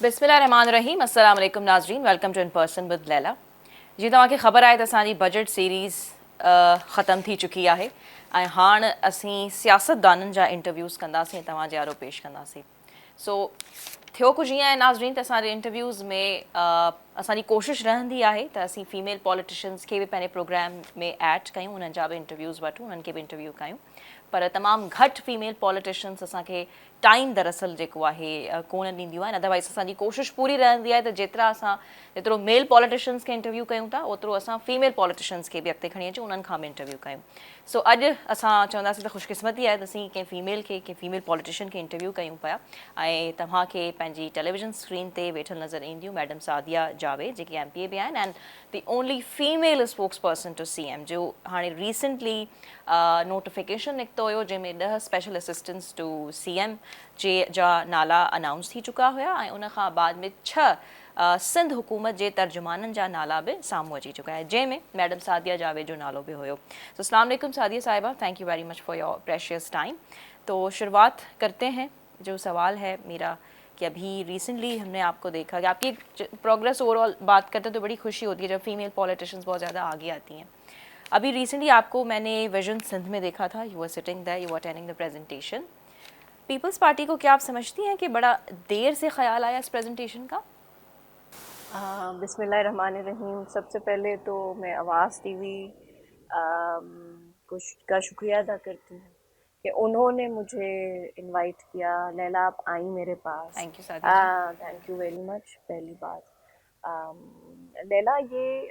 बिस्मिल्लाहिर्रहमानिर्रहीम। अस्सलाम वालेकुम नाज़रीन, welcome to in person with Laila. जी तव्हांखे ख़बर आहे त असांजी बजट सीरीज़ ख़तम थी चुकी आहे ऐं हाणे असीं सियासतदाननि जा इंटरव्यूज़ कंदासीं, तव्हांजे आरो पेश कंदासीं। सो थियो कुझु ईअं आहे नाज़रीन त असांजे इंटरव्यूज़ में असांजी कोशिशि रहंदी आहे त असीं फीमेल पॉलिटिशियंस खे बि पंहिंजे प्रोग्राम में ऐड कयूं, उन्हनि जा बि इंटरव्यूज़ वठूं, उन्हनि खे बि इंटरव्यू कयूं। पर तमामु घटि फीमेल पॉलिटिशियंस असांखे टाइम दरअसल जेको आहे कोन ॾींदियूं आहिनि। अदरवाइज़ असांजी कोशिशि पूरी रहंदी आहे त जेतिरो मेल पॉलिटिशियंस खे इंटरव्यू कयूं था ओतिरो असां फीमेल पॉलिटिशियंस खे बि अॻिते खणी अचूं, उन्हनि खां बि इंटरव्यू कयूं। सो अॼु असां चवंदासीं त ख़ुशकिस्मती आहे त असीं कंहिं फीमेल खे, कंहिं फीमेल पॉलिटिशियन खे इंटरव्यू कयूं पिया ऐं तव्हांखे पंहिंजी टेलीविजन स्क्रीन ते वेठल नज़र ईंदियूं मैडम सादिया जावेद, जेकी MPA बि आहिनि and the only female spokesperson to CM, जो हाणे रिसेंटली नोटिफिकेशन निकितो हुयो जंहिंमें 10 स्पेशल असिस्टेंट्स टू CM जे जा नाला अनाउंस थी चुका हुया ऐं उन खां बाद में 6 सिंध हुकूमत जे तर्जुमाननि जा नाला बि साम्हूं अची चुका आहे, जंहिंमें मैडम सादिया जावेद जो नालो बि हुयो। तो अस्सलाम वालेकुम सादिया साहिबा, thank you very much for your precious time. तो शुरुआत करते हैं। जो सवाल है मेरा कि अभी रिसेंटली हमने आपको देखा कि आपकी प्रोग्रेस ओवरऑल बात करते तो बड़ी खुशी होती है जब फीमेल पॉलिटिशियंस बहुत ज़्यादा आगे आती हैं। अभी रिसेंटली आपको मैंने विजन सिंध में देखा था, you are sitting that, you are attending the presentation. People's Party को क्या आप समझती हैं कि बड़ा देर से ख्याल आया इस प्रेजेंटेशन का? बिस्मिल्लाहिर्रहमानिर्रहीम। सबसे पहले तो मैं आवाज़ टीवी कुछ का शुक्रिया अदा करती हूँ कि उन्होंने मुझे इनवाइट किया। लैला, आप आई मेरे पास। Thank you Sadia ji. Thank you very much. पहली बात, लैला, ये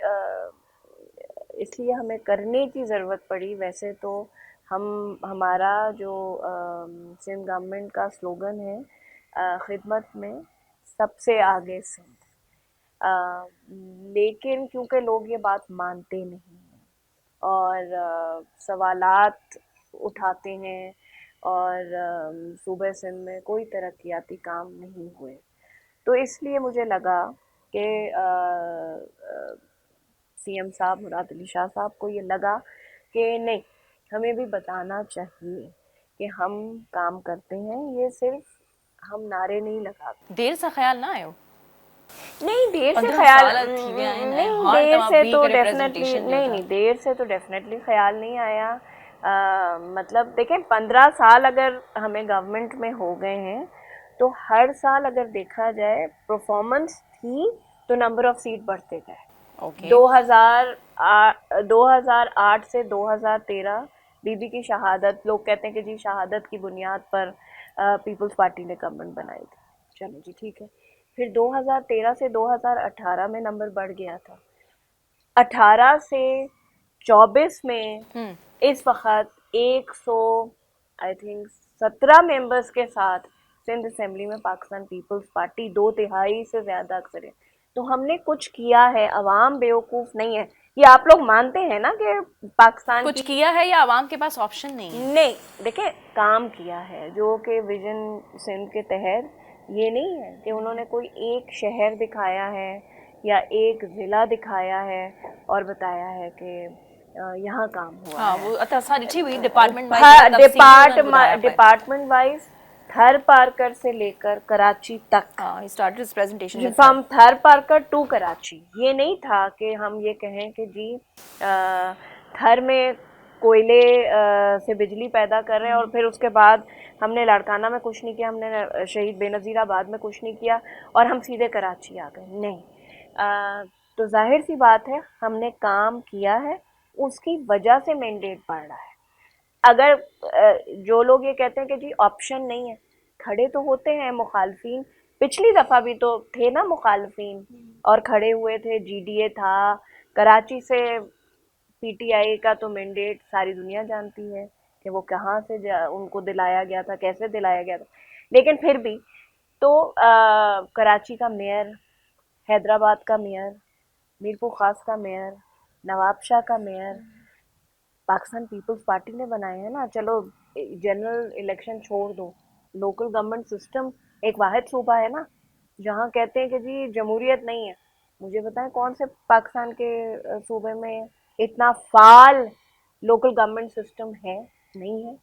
इसलिए हमें करने की ज़रूरत पड़ी। वैसे तो हमारा जो सिंध गवर्नमेंट का स्लोगन है, खिदमत में सबसे आगे सिंध। लेकिन क्योंकि लोग ये बात मानते नहीं हैं और सवालात उठाते हैं और सूबे सिंध में कोई तरक्याती काम नहीं हुए, तो इसलिए मुझे लगा कि CM साहब मुराद अली शाह साहब को ये लगा कि नहीं, हमें भी बताना चाहिए कि हम काम करते हैं, ये सिर्फ हम नारे नहीं लगाते। देर सां ख़्याल ना आयो? नहीं, देर से 15 ख्याल साल थी विया आहिनि ऐं नहीं, हाणे देर तव्हां से बीह तो करे डेफिनेटली प्रेज़ेंटेशन ॾियो नहीं था। नहीं देर से तो डेफिनेटली ख्याल नहीं आया। मतलब देखें, 15 साल अगर हमें गवर्नमेंट में हो गए हैं तो हर साल अगर देखा जाए परफॉर्मेंस थी तो नंबर ऑफ सीट बढ़ते गए। ओके। 2008 से 2013 बीबी की शहादत, लोग कहते हैं कि जी शहादत की बुनियाद पर पीपल्स पार्टी ने गवर्नमेंट बनाई थी। चलो जी, ठीक है। फिर 2013 से 2018 में नंबर बढ़ गया था। 18 से 24 में इस वक्त 100 आई थिंक 17 मेंबर्स के साथ सिंध असेंबली में पाकिस्तान पीपल्स पार्टी 2/3 से ज़्यादा अक्सर है। तो हमने कुछ किया है, अवाम बेवकूफ़ नहीं है। ये आप लोग मानते हैं ना कि पाकिस्तान कुछ की किया है या आवाम के पास ऑप्शन नहीं है? नहीं, देखिए, काम किया है जो कि विजन सिंध के तहत। ये नहीं है कि उन्होंने कोई एक शहर दिखाया है या एक ज़िला दिखाया है और बताया है कि यहाँ काम हुआ हाँ, है। वो असां ॾिठी हुई डिपार्टमेंट वाइज़ बड़ा तफ़सीली उन्हनि ॿुधाया पिए। डिपार्टमेंट वाइज थर पारकर से लेकर कराची तक, हाँ, he started his presentation with from थर पारकर टू कराची। ये नहीं था कि हम ये कहें कि जी थर में कोयले से बिजली पैदा कर रहे हैं और फिर उसके बाद हमने लाड़काना में कुछ नहीं किया, हमने शहीद बेनज़ीराबाद में कुछ नहीं किया और हम सीधे कराची आ गए। नहीं, तो जाहिर सी बात है हमने काम किया है, उसकी वजह से मैंडेट बढ़ रहा है। अगर जो लोग ये कहते हैं कि जी ऑप्शन नहीं है, खड़े तो होते हैं मुखालफिन। पिछली दफ़ा भी तो थे ना मुखालफिन और खड़े हुए थे। GDA था, कराची से PTI का तो मैंडेट सारी दुनिया जानती है कि वो कहाँ से उनको दिलाया गया था, कैसे दिलाया गया था। लेकिन फिर भी तो कराची का मेयर, हैदराबाद का मेयर, मीरपुर खास का मेयर, नवाब शाह का मेयर पाकिस्तान पीपल्स पार्टी ने बनाए हैं ना। चलो जनरल इलेक्शन छोड़ दो, लोकल गवर्नमेंट सिस्टम एक वाहिद सूबा है ना जहाँ कहते हैं कि जी जमहूरियत नहीं है। मुझे बताएं कौन से पाकिस्तान के सूबे में इतना फाल लोकल गवर्नमेंट सिस्टम है? नहीं है।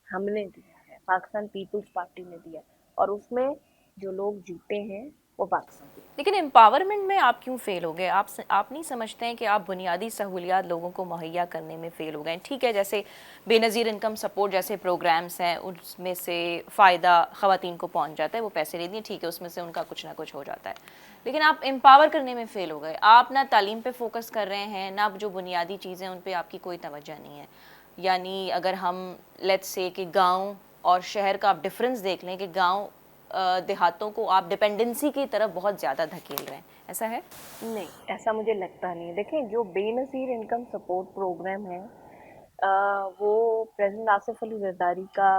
हमने दिया है, पाकिस्तान पीपल्स पार्टी ने दिया, और उसमें जो लोग जीते हैं वो पाकिस्तान की। लेकिन एम्पावरमेंट में आप क्यों फेल हो गए? आप नहीं समझते हैं कि आप बुनियादी सहूलियात लोगों को मुहैया करने में फेल हो गए? ठीक है, जैसे बेनज़ीर इनकम सपोर्ट जैसे प्रोग्राम्स हैं, उसमें से फ़ायदा ख़वातीन को पहुंच जाता है, वो पैसे लेती हैं, ठीक है, उसमें से उनका कुछ ना कुछ हो जाता है। लेकिन आप एम्पावर करने में फ़ेल हो गए। आप ना तालीम पे फोकस कर रहे हैं, ना जो बुनियादी चीज़ें उन पर आपकी कोई तवज्जो नहीं है। यानी अगर हम लेट्स से कि गाँव और शहर का आप डिफरेंस देख लें कि गाँव देहातों को आप डिपेंडेंसी की तरफ बहुत ज़्यादा धकेल रहे हैं, ऐसा है? नहीं, ऐसा मुझे लगता नहीं है। देखें, जो बेनज़ीर इनकम सपोर्ट प्रोग्राम है, वो प्रेसिडेंट आसिफ अली जरदारी का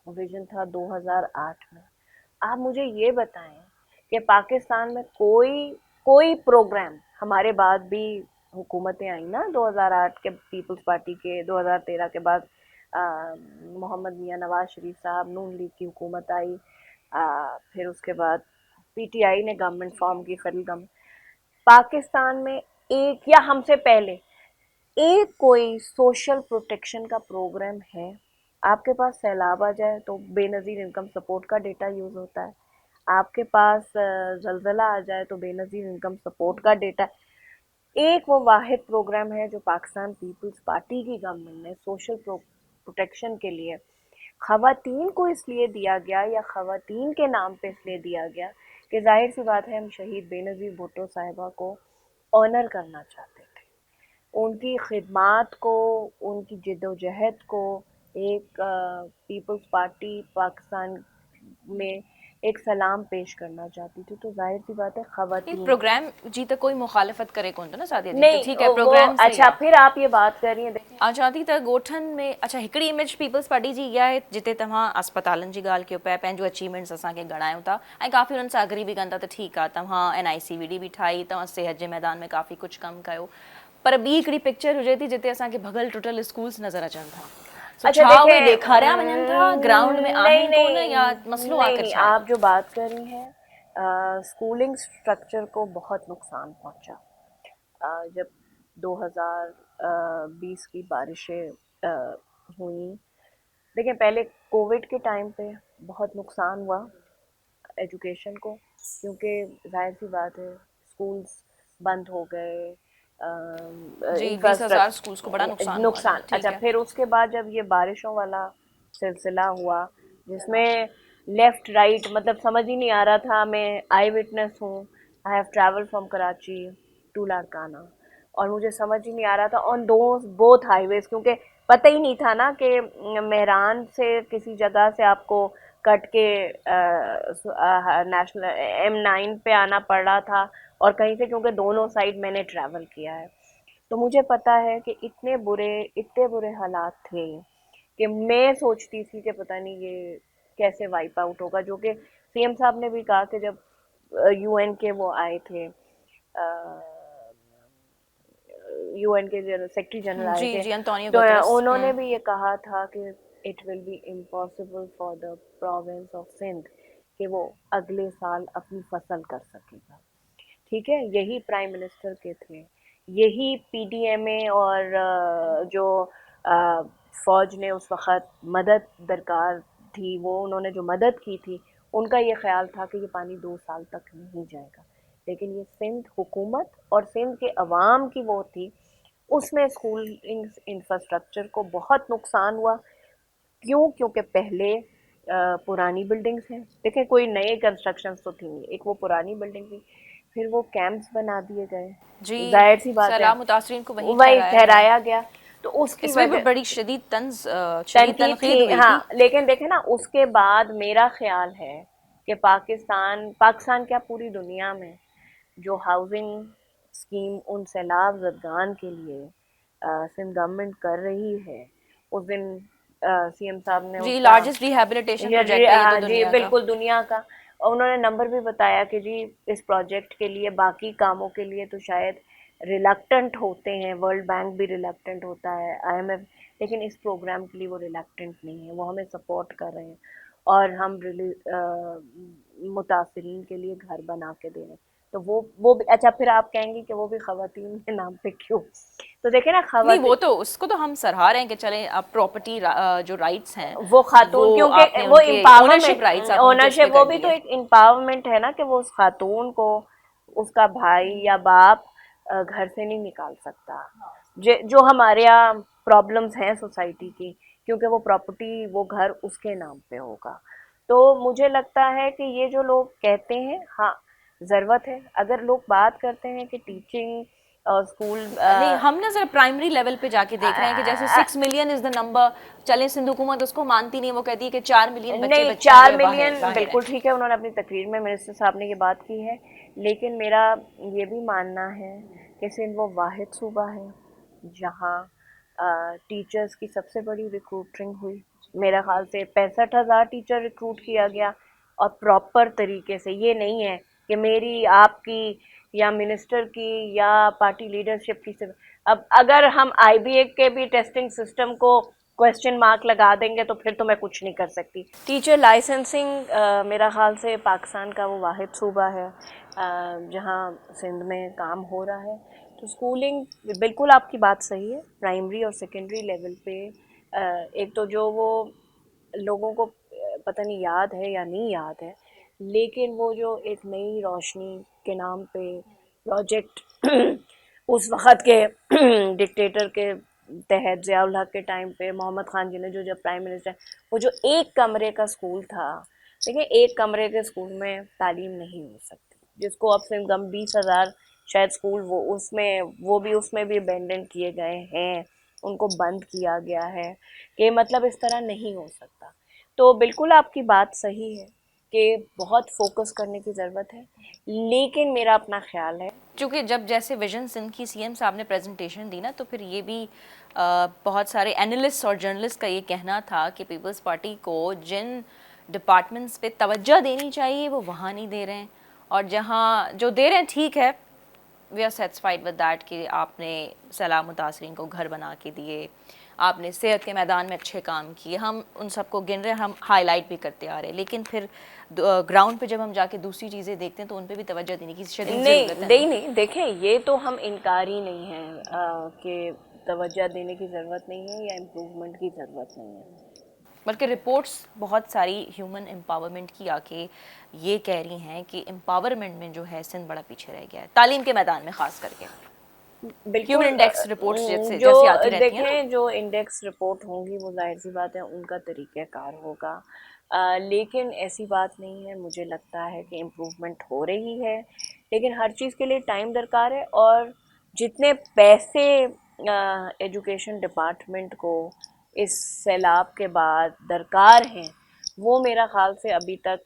विजन था 2008 में। आप मुझे ये बताएं कि पाकिस्तान में कोई कोई प्रोग्राम, हमारे बाद भी हुकूमतें आई ना 2008 के पीपल्स पार्टी के, 2013 के बाद मोहम्मद मियां नवाज शरीफ साहब, नून लीग की हुकूमत आई, फिर उसके बाद पीटीआई ने गवर्नमेंट फॉर्म की, फेडरल गवर्नमेंट। पाकिस्तान में एक या हमसे पहले एक कोई सोशल प्रोटेक्शन का प्रोग्राम है? आपके पास सैलाब आ जाए तो बेनज़ीर इनकम सपोर्ट का डेटा यूज़ होता है। आपके पास जलजला आ जाए तो बेनज़ीर इनकम सपोर्ट का डेटा। एक वो वाहिद प्रोग्राम है जो पाकिस्तान पीपल्स पार्टी की गवर्नमेंट ने सोशल प्रोटेक्शन के लिए खवातीन को इसलिए दिया गया, या खवातीन के नाम पे इसलिए दिया गया कि जाहिर सी बात है हम शहीद बेनज़ीर भुट्टो साहिबा को ऑनर करना चाहते थे, उनकी खिदमात को, उनकी जद्दोजहद को एक पीपल्स पार्टी पाकिस्तान में एक सलाम पेश करना चाहती थी। तो जाहिर सी बात है ये खवातीन। प्रोग्राम जी तक कोई मुखालफत करे कौन तो ना सादिया जी, तो नहीं, ठीक है वो प्रोग्राम सही अच्छा, आहे। फिर आप ये बात कर रही हैं, देखिए आज़ादी त ॻोठनि में अच्छा हिकिड़ी इमेज पीपल्स पार्टी जी इहा आहे जिते तव्हां अस्पतालनि जी ॻाल्हि कयो पिया, पंहिंजो अचीवमेंट्स असांखे ॻणायो था ऐं काफ़ी हुननि सां एग्री बि कनि था त ठीकु आहे, तव्हां NICVD बि ठाही, तव्हां सिहत जे मैदान में काफ़ी कुझु कमु कयो, पर ॿी हिकिड़ी पिक्चर हुजे थी जिते असांखे भॻल टुटल स्कूल्स नज़र अचनि था। सो अच्छा छा उहे देखें, ॾेखारिया वञनि था, ग्राउंड में नहीं आहिनि कोन, नहीं, या मसइलो नहीं आख़िर नहीं, छा आहे? आप जो बात कर रही हैं, स्कूलिंग स्ट्रक्चर को बहुत नुकसान पहुंचा। जब 2020 की बारिशें हुई, देखिए पहले कोविड के टाइम पे बहुत नुकसान हुआ एजुकेशन को, क्योंकि जाहिर सी बात है स्कूल्स बंद हो गए, जी 20,000 स्कूल्स को बड़ा इंफ्रास्ट्रक्चर नुकसान हुआ था, नुकसान। ठीक अच्छा, है। फिर उसके बाद जब ये बारिशों वाला सिलसिला हुआ, जिसमें लेफ्ट राइट मतलब समझ ही नहीं आ रहा था। मैं आई विटनेस हूँ, I have travel from Karachi to Larkana, और मुझे समझ ही नहीं आ रहा था ऑन दो बोथ हाईवेज, क्योंकि पता ही नहीं था ना कि मेहरान से किसी जगह से आपको कट के नेशनल M9 पे आना पड़ रहा था, और कहीं से, क्योंकि दोनों साइड मैंने ट्रैवल किया है, तो मुझे पता है कि इतने बुरे हालात थे कि मैं सोचती थी कि पता नहीं ये कैसे वाइप आउट होगा। जो कि CM साहब ने भी कहा कि जब UN के वो आए थे, UN के सेक्रेटरी जनरल आए जी थे, जी अंतोनियो तो गुतरस। उन्होंने भी ये कहा था कि it will be impossible for the province of Sindh कि वो अगले साल अपनी फसल कर सकेगा। ठीक है, यही प्राइम मिनिस्टर के थे, यही PDMA और जो फौज ने उस वक़्त मदद दरकार थी, वो उन्होंने जो मदद की थी, उनका ये ख्याल था कि ये पानी 2 साल तक नहीं जाएगा। लेकिन ये सिंध हुकूमत और सिंध के अवाम की वो थी, उसमें स्कूल इंफ्रास्ट्रक्चर को बहुत नुकसान हुआ। क्यों? क्योंकि पहले पुरानी बिल्डिंग्स हैं, देखें कोई नए कंस्ट्रक्शंस तो थी नहीं, एक वो पुरानी बिल्डिंग थी, फिर वो कैंप्स बना दिए गए, जी जाहिर सी बात है सैलाब मुतासरीन को वहीं वही ठहराया गया। ठहराया गया, तो उसकी इसमें भी वजह बड़ी शदीद तनकीद तनकीद थी। हुई हाँ, थी। लेकिन देखे ना, उसके बाद मेरा ख्याल है कि पाकिस्तान क्या पूरी दुनिया में जो हाउसिंग स्कीम उन सैलाब ज़दगान के लिए सिंध गवर्नमेंट कर रही है, उस दिन CM साहब ने जी उसका, लार्जेस्ट रिहैबिलिटेशन प्रोजेक्ट है ये तो जी दुनिया का। बिल्कुल दुनिया का, और उन्होंने नंबर भी बताया कि जी इस प्रोजेक्ट के लिए, बाकी कामों के लिए तो शायद रिलक्टेंट होते हैं, वर्ल्ड बैंक भी रिलक्टेंट होता है, IMF, लेकिन इस प्रोग्राम के लिए वो रिलक्टेंट नहीं है, वो हमें सपोर्ट कर रहे हैं, और हम मुतासरीन के लिए घर बना के दे रहे हैं। तो वो भी अच्छा, फिर आप कहेंगे कि वो भी खवातीन के नाम पे क्यों? तो देखे ना, नहीं, खवातीन वो तो उसको तो हम सराहा रहे हैं कि चले आप प्रॉपर्टी जो राइट्स हैं वो खातून, वो क्योंकि आपने वो उनके ओनरशिप राइट्स एम्पावरमेंट, आपने उनके उस पे ओनरशिप, वो कर भी तो दिए। एक एम्पावरमेंट है ना, कि वो उस खातून को उसका भाई या बाप घर से नहीं निकाल सकता। जो हमारे यहाँ प्रॉब्लम्स हैं सोसाइटी की, क्योंकि वो प्रॉपर्टी, वो घर उसके नाम पे होगा। तो मुझे लगता है कि ये जो लोग कहते हैं, हाँ ज़रूरत है, अगर लोग बात करते हैं कि टीचिंग और स्कूल नहीं, हम ना जरा प्राइमरी लेवल पे जाके देख रहे हैं कि जैसे 6 मिलियन इज द नंबर, चले सिंध हुकूमत उसको मानती नहीं, वो कहती है कि 4 मिलियन बच्चे नहीं, बच्चियां जो चार है बाहर मिलियन बाहर हैं। बिल्कुल ठीक है, उन्होंने अपनी तकरीर में मिनिस्टर साहब ने ये बात की है। लेकिन मेरा ये भी मानना है कि सिंध वो वाहिद सूबा है जहाँ टीचर्स की सबसे बड़ी रिक्रूटिंग हुई। मेरा ख्याल से 65,000 टीचर रिक्रूट किया गया, और प्रॉपर तरीके से। ये नहीं है कि मेरी, आपकी, या मिनिस्टर की, या पार्टी लीडरशिप की सिर्फ। अब अगर हम आईबीए के भी टेस्टिंग सिस्टम को क्वेश्चन मार्क लगा देंगे तो फिर तो मैं कुछ नहीं कर सकती। टीचर लाइसेंसिंग मेरा ख्याल से पाकिस्तान का वो वाहिद सूबा है जहाँ सिंध में काम हो रहा है। तो स्कूलिंग, बिल्कुल आपकी बात सही है, प्राइमरी और सेकेंडरी लेवल पे एक तो जो वो लोगों को पता नहीं याद है या नहीं याद है, लेकिन वो जो एक नई रोशनी के नाम पे प्रोजेक्ट उस वक़्त के डिक्टेटर के तहत, ज़ियाउल हक के टाइम पे मोहम्मद ख़ान जी ने जो जब प्राइम मिनिस्टर, वो जो एक कमरे का स्कूल था। देखिए, एक कमरे के स्कूल में तालीम नहीं हो सकती, जिसको अब से कम 20,000 शायद स्कूल वो भी उसमें भी अबेंडन किए गए हैं, उनको बंद किया गया है, कि मतलब इस तरह नहीं हो सकता। तो बिल्कुल आपकी बात सही है कि बहुत फोकस करने की ज़रूरत है, लेकिन मेरा अपना ख्याल है। क्योंकि जब जैसे विजन सिंह की सीएम साहब ने प्रेजेंटेशन दी ना, तो फिर ये भी बहुत सारे एनालिस्ट और जर्नलिस्ट का ये कहना था कि पीपल्स पार्टी को जिन डिपार्टमेंट्स पे तवज्जो देनी चाहिए वो वहाँ नहीं दे रहे हैं, और जहाँ जो दे रहे हैं ठीक है, we are satisfied with that कि आपने सैलाब मुतासरीन को घर बना के दिए, आपने सेहत के मैदान में अच्छे काम किए, हम उन सबको गिन रहे हैं, हम हाईलाइट भी करते आ रहे हैं, लेकिन फिर ग्राउंड पे जब हम जाके दूसरी चीज़ें देखते हैं तो उन पे भी तवज्जो देने की शदीद ज़रूरत है ना। नहीं, देखें, ये तो हम इनकारी नहीं है कि तवज्जो देने की ज़रूरत नहीं है या इम्प्रूवमेंट की ज़रूरत नहीं है। बल्कि रिपोर्ट्स बहुत सारी ह्यूमन एम्पावरमेंट की आके ये कह रही हैं कि एम्पावरमेंट में जो है सिंध बड़ा पीछे रह गया है, तालीम के मैदान में खास करके। ह्यूमन बिल्कुल इंडेक्स रिपोर्ट्स जैसे जो जैसी आती रहती हैं ना। देखें, जो इंडेक्स रिपोर्ट होंगी वो जाहिर सी बात है उनका तरीक़ाकार होगा, लेकिन ऐसी बात नहीं है, मुझे लगता है कि इम्प्रूवमेंट हो रही है, लेकिन हर चीज़ के लिए टाइम दरकार है। और जितने पैसे एजुकेशन डिपार्टमेंट को इस सैलाब के बाद दरकार हैं, वो मेरा ख़्याल से अभी तक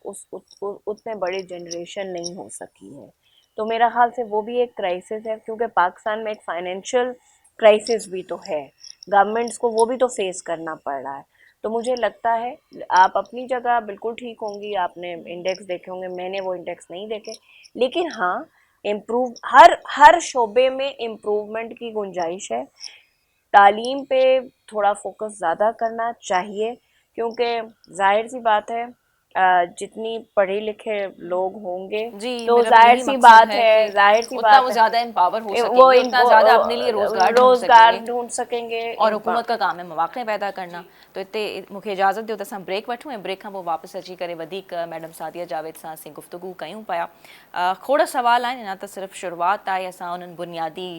उतने बड़े जनरेशन नहीं हो सकी है। तो मेरा ख़्याल से वो भी एक क्राइसिस है, क्योंकि पाकिस्तान में एक फाइनेंशियल क्राइसिस भी तो है, गवर्नमेंट्स को वो भी तो फेस करना पड़ रहा है। तो मुझे लगता है आप अपनी जगह बिल्कुल ठीक होंगी, आपने इंडेक्स देखे होंगे, मैंने वो इंडेक्स नहीं देखे, लेकिन हाँ, इम्प्रूव, हर हर शोबे में इम्प्रूवमेंट की गुंजाइश है। तालीम पे थोड़ा फोकस ज़्यादा करना चाहिए, क्योंकि जाहिर सी बात है जितनी पढ़े लिखे लोग होंगे जी, तो मेरा भी जाहिर यही सी मकसद बात है है, कि जाहिर सी उतना वो बात है ज़्यादा एम्पावर हो वो सकेंगे, उतना ज़्यादा अपने लिए रोज़गार ढूंढ रोज़गार सकेंगे, ढूंढ सकेंगे। और हुकूमत का काम है मौक़े पैदा करना। तो इतने मूंखे इजाज़त दियो त असां ब्रेक वठूं, ऐं ब्रेक खां पोइ वापसि अची करे वधीक मैडम सादिया जावेद सां असीं गुफ़्तगू कयूं पिया। खोड़ सवाल आहिनि, अञा त सिर्फ़ु शुरूआत आहे, असां उन्हनि बुनियादी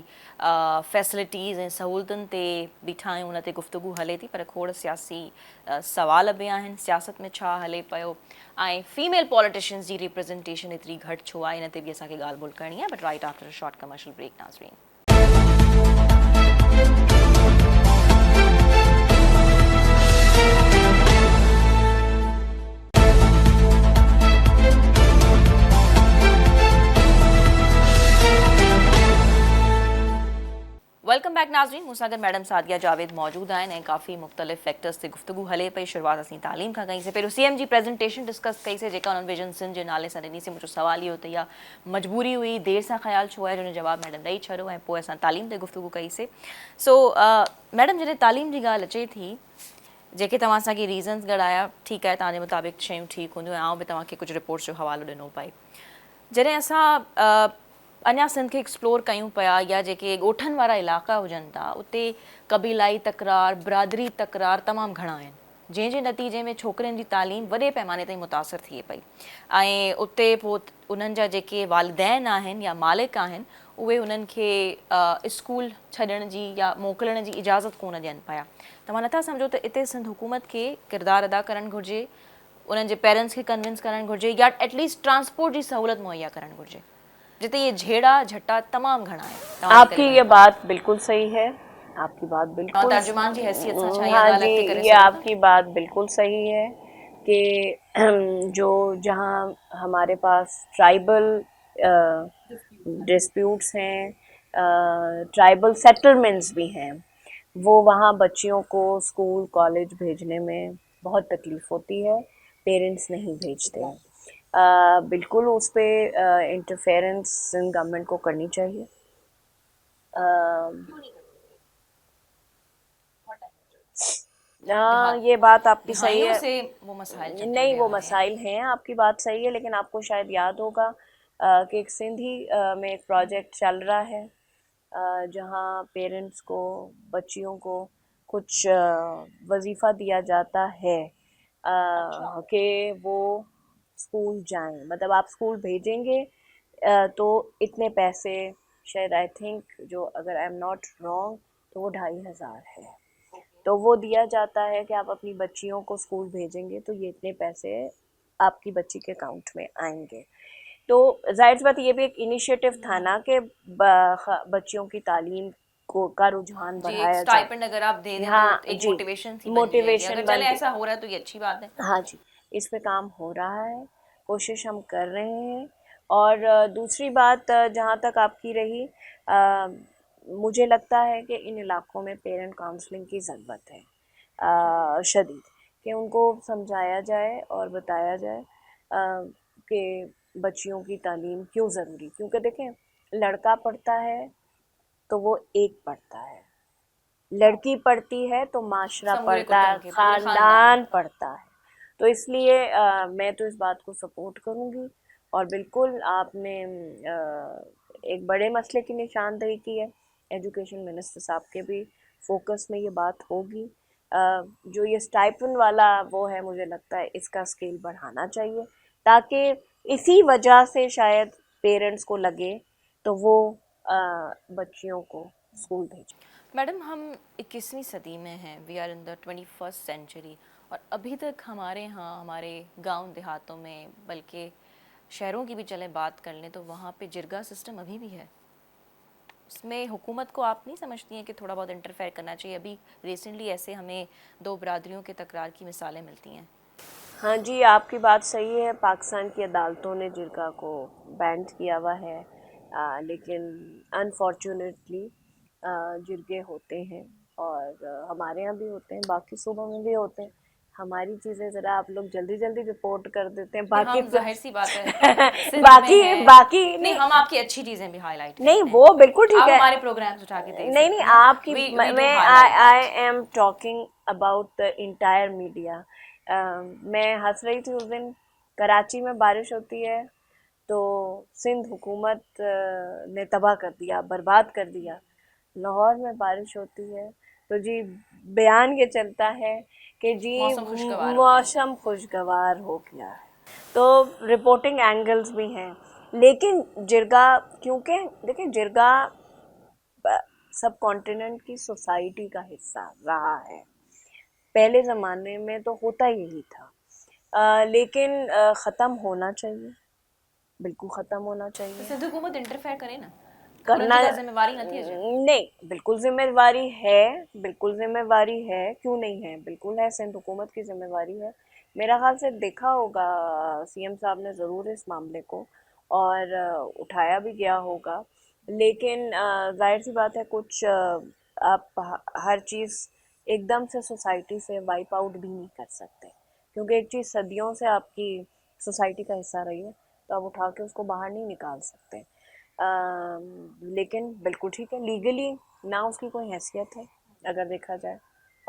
फैसिलिटीज़ ऐं सहूलतुनि ते बीठा आहियूं, उन ते गुफ़्तगू हले थी, पर खोड़ सियासी सवाल बि आहिनि, सियासत में छा हले पियो, ऐं फीमेल पॉलिटिशियंस जी रिप्रेज़ेंटेशन एतिरी घटि छो आहे, इन ते बि असांखे ॻाल्हि ॿोल करणी आहे। But right after a short commercial break नाज़रीन। वेलकम बैक नाज़रीन, मूंसां गॾु मैडम सादिया जावेद मौजूद आहिनि ऐं काफ़ी मुख़्तलिफ़ फैक्टर्स ते गुफ्तगू हले पई। शुरूआत असीं तालीम खां कईसीं, पहिरियों सीएम जी प्रेज़ेंटेशन डिस्कस कईसीं, जेका उन्हनि विजन सिंध जे नाले सां ॾिनीसीं। मुंहिंजो सवाल इहो त इहा मजबूरी हुई, देरि सां ख़्यालु छो आहे, जो जवाबु मैडम ॾेई छॾियो, ऐं पोइ असां तालीम ते गुफ्तगू कईसीं। सो मैडम, जॾहिं तालीम जी ॻाल्हि अचे थी, जेके तव्हां असांखे रीज़न्स ॻणाया, ठीकु आहे, तव्हांजे मुताबिक़ शयूं ठीकु हूंदियूं, ऐं आउं बि तव्हांखे कुझु रिपोर्ट्स जो हवालो ॾिनो पई। जॾहिं असां अञा सिंध खे एक्सप्लोर कयूं पिया या जेके ॻोठनि वारा इलाइक़ा हुजनि था उते क़बीलाई तकरार बिरादरी तकरार तमामु घणा आहिनि जंहिंजे नतीजे में छोकिरियुनि जी तालीम वॾे पैमाने ताईं मुतासिर थिए पई ऐं उते पोइ उन्हनि जा जेके वालिदैन आहिनि या मालिक आहिनि उहे उन्हनि खे स्कूल छॾण जी या मोकिलण जी इजाज़त कोन ॾियनि पिया तव्हां नथा सम्झो त हिते सिंध हुकूमत खे किरदारु अदा करणु घुरिजे उन्हनि जे पेरेंट्स खे कन्विंस करणु घुरिजे या एटलीस्ट ट्रांसपोर्ट जी सहूलियत मुहैया करणु घुरिजे जिते ये झेड़ा झट्टा तमामु घणा आहिनि आपकी ये बात बिल्कुल सही है, आपकी बात बिल्कुल तर्जुमान जी हैसियत सां छा इहा हाँ ॻाल्हि जी, अॻिते करे ये सघूं था आपकी बात बिल्कुल सही है कि जो जहाँ हमारे पास ट्राइबल डिस्प्यूट्स हैं, ट्राइबल सेटलमेंट्स भी हैं, वो वहाँ बच्चियों को स्कूल कॉलेज भेजने में बहुत तकलीफ़ होती है, पेरेंट्स नहीं भेजते हैं। बिल्कुल उस पर इंटरफेरेंस गवर्नमेंट को करनी चाहिए। ये बात आपकी सही दिहाइयों है। से वो मसाइल चलते नहीं, हुए वो आ रहे हैं मसाइल हैं, आपकी बात सही है, लेकिन आपको शायद याद होगा कि एक सिंधी में एक प्रोजेक्ट चल रहा है जहाँ पेरेंट्स को बच्चियों को कुछ वजीफ़ा दिया जाता है कि वो स्कूल जाएं, मतलब आप स्कूल भेजेंगे तो इतने पैसे, शायद आई थिंक जो, अगर आई एम नॉट रॉन्ग, तो वो 2,500 है। तो वो दिया जाता है कि आप अपनी बच्चियों को स्कूल भेजेंगे तो ये इतने पैसे आपकी बच्ची के अकाउंट में आएंगे। तो जाहिर सी बात ये भी एक इनिशिएटिव था ना कि बच्चियों की तालीम को का रुझान जी एक बढ़ाया जाए। स्टाइपेंड अगर आप दे दें तो हाँ एक जी, मोटिवेशन सी बन जाएगी मोटिवेशन अगर बन चले गई। ऐसा हो रहा है तो ये अच्छी बात है हाँ जी, इस पे काम हो रहा है, कोशिश हम कर रहे हैं। और दूसरी बात जहाँ तक आपकी रही, मुझे लगता है कि इन इलाक़ों में पेरेंट काउंसलिंग की ज़रूरत है शदीद, कि उनको समझाया जाए और बताया जाए कि बच्चियों की तालीम क्यों ज़रूरी, क्योंकि देखें लड़का पढ़ता है तो वो एक पढ़ता है, लड़की पढ़ती है तो माशरा समूरे पढ़ता है, कुटुंब के पूरे खानदान ख़ानदान पढ़ता है। तो इसलिए मैं तो इस बात को सपोर्ट करूँगी। और बिल्कुल आपने एक बड़े मसले की निशानदेही की है, एजुकेशन मिनिस्टर साहब के भी फोकस में ये बात होगी। जो ये स्टाइपेंड वाला वो है, मुझे लगता है इसका स्केल बढ़ाना चाहिए ताकि इसी वजह से शायद पेरेंट्स को लगे तो वो बच्चियों को स्कूल भेजें। मैडम हम 21वीं सदी में हैं we are in the 21st century और अभी तक हमारे यहाँ हमारे गांव देहातों में बल्कि शहरों की भी चले बात कर लें तो वहाँ पे जिरगा सिस्टम अभी भी है उसमें हुकूमत को आप नहीं समझती हैं कि थोड़ा बहुत इंटरफेयर करना चाहिए अभी रिसेंटली ऐसे हमें दो बिरादरियों के तकरार की मिसालें मिलती हैं हाँ जी, आपकी बात सही है, पाकिस्तान की अदालतों ने जिरगा को बैंड किया हुआ है, लेकिन अनफॉर्चुनेटली जिरगे होते हैं और हमारे यहाँ भी होते हैं, बाकी सूबों में भी होते हैं। हमारी चीज़ें ज़रा आप लोग जल्दी जल्दी रिपोर्ट कर देते हैं, नहीं बाकी हम जाहिर सी बात है सिंध में बाकी है बाकी नहीं नहीं हम आपकी अच्छी चीज़ें भी हाईलाइट नहीं, करते हैं वो बिल्कुल ठीक आप है। हमारे प्रोग्राम्स उठा के देख नहीं सकती नहीं, हैं आपकी वी डू मैं highlight I that am talking about the entire media. मैं हंस रही थी उस दिन, कराची में बारिश होती है तो सिंध हुकूमत ने तबाह कर दिया, बर्बाद कर दिया। लाहौर में बारिश होती है तो जी बयान ये चलता है कि जी मौसम खुशगवार हो गया मौसम खुशगवार हो गया है। तो रिपोर्टिंग एंगल्स भी हैं, लेकिन जिरगा, क्योंकि देखिए जिरगा सब कॉन्टिनेंट की सोसाइटी का हिस्सा रहा है, पहले ज़माने में तो होता यही था। लेकिन ख़त्म होना चाहिए, बिल्कुल ख़त्म होना तो चाहिए। सिंध हुकूमत इंटरफेयर करे ना उन्हनि करना जी का जिम्मेवारी नथी अचे नहीं, बिल्कुल जिम्मेवारी है, बिल्कुल जिम्मेवारी है, क्यों नहीं है, बिल्कुल है, सिंध हुकूमत की जिम्मेवारी है। मेरा ख्याल से देखा होगा सीएम साहब ने ज़रूर इस मामले को, और उठाया भी गया होगा, लेकिन जाहिर सी बात है कुछ आप हर चीज़ एकदम से सोसाइटी से वाइप आउट भी नहीं कर सकते, क्योंकि एक चीज़ सदियों से आपकी सोसाइटी का हिस्सा रही है, तो आप उठा के उसको बाहर नहीं निकाल सकते। लेकिन बिल्कुल ठीक है, लीगली ना उसकी कोई हैसियत है अगर देखा जाए,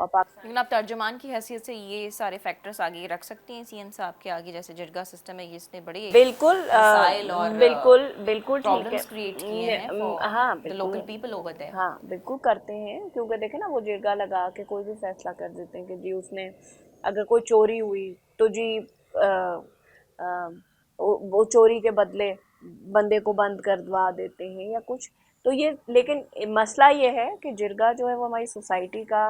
और पाकिस्तान लेकिन आप तर्जुमान की हैसियत से ये सारे फैक्टर्स आगे रख सकती हैं सीएम साहब के आगे, जैसे जिरगा सिस्टम है, ये इसने बड़े बिल्कुल मसाइल और बिल्कुल ठीक है। प्रॉब्लम्स क्रिएट किए हैं फॉर हाँ द बिल्कुल, लोकल पीपल ओवर देयर। हाँ बिल्कुल करते हैं, क्योंकि देखे ना वो जिरगा लगा के कोई भी फैसला कर देते हैं कि जी उसने अगर कोई चोरी हुई तो जी वो चोरी के बदले बंदे को बंद करवा देते हैं या कुछ। तो ये लेकिन मसला ये है कि जिरगा जो है वो हमारी सोसाइटी का